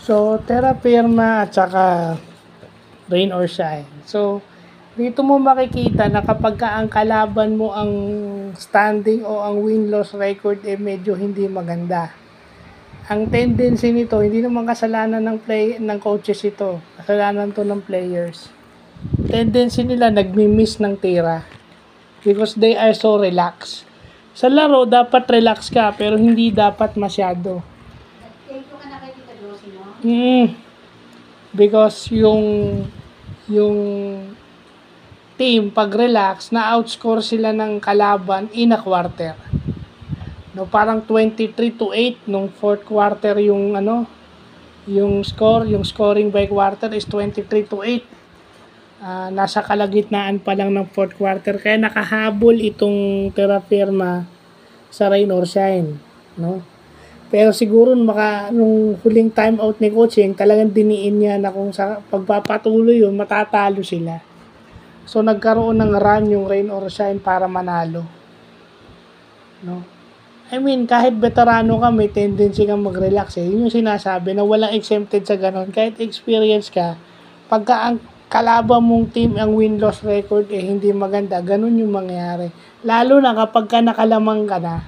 So, Terra Firma at saka Rain or Shine. So, dito mo makikita na kapag ang kalaban mo ang standing o ang win-loss record medyo hindi maganda. Ang tendency nito, hindi naman kasalanan ng coaches ito. Kasalanan to ng players. Tendency nila nagmi-miss ng tira because they are so relaxed. Sa laro, dapat relax ka pero hindi dapat masyado. Because yung team pag relax na outscore sila ng kalaban in a quarter. No, parang 23-8 nung fourth quarter yung yung scoring by quarter is 23-8. Nasa kalagitnaan pa lang ng fourth quarter kaya nakahabol itong Terra Firma sa Rain or Shine, no? Pero siguro nung huling time out ni coaching, talagang diniin niya na kung sa pagpapatuloy yun, matatalo sila. So nagkaroon ng run yung Rain or Shine para manalo. No? I mean, kahit veterano ka, may tendency kang mag-relax eh. Yun yung sinasabi na walang exempted sa ganon. Kahit experience ka, pagka ang kalaban mong team ang win-loss record hindi maganda, ganun yung mangyayari. Lalo na kapag ka nakalamang ka na,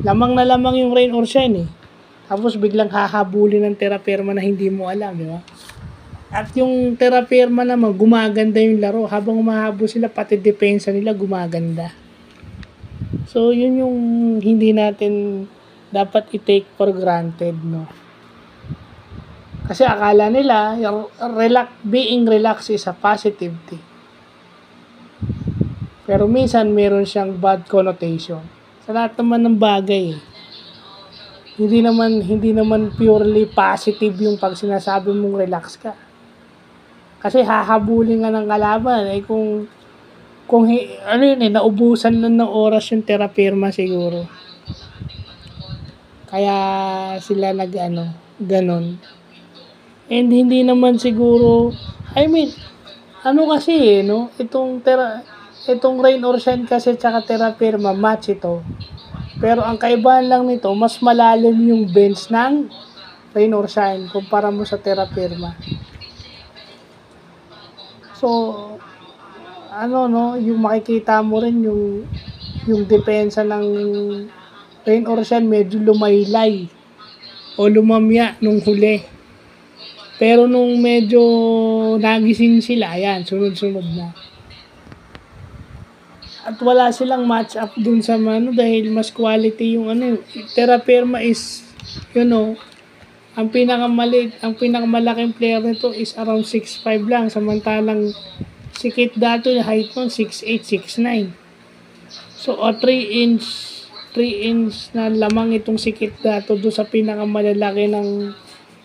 lamang na lamang yung Rain or Shine eh. Tapos biglang hahabulin ng Terra Firma na hindi mo alam, di ba? At yung Terra Firma naman, gumaganda yung laro. Habang umahabol sila, pati depensa nila gumaganda. So, yun yung hindi natin dapat i-take for granted, no? Kasi akala nila, being relaxed is a positive thing. Pero minsan, meron siyang bad connotation. Sa lahat naman ng bagay, hindi naman purely positive yung pag sinasabi mong relax ka. Kasi hahabulin ka ng kalaban, kung naubusan lang ng oras yung Terra Firma siguro. Kaya sila ganon. And hindi naman siguro, kasi no? Itong Rain or Shine kasi tsaka Terra Firma, match ito. Pero ang kaibahan lang nito, mas malalim yung bench ng Rain or Shine kumpara mo sa Terra Firma. So, yung makikita mo rin yung depensa ng Rain or Shine medyo lumaylay o lumamya nung huli. Pero nung medyo nagising sila, ayan, sunod-sunod na. At wala silang match up dun sa dahil mas quality yung Terra Firma is, ang pinakamalaking player nito is around 6'5 lang, samantalang si Kit Dato, height nun 6'8", 6'9". So, 3 inch na lamang itong si Kit Dato doon sa pinakamalalaki ng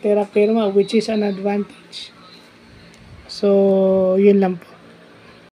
Terra Firma, which is an advantage. So, yun lang po.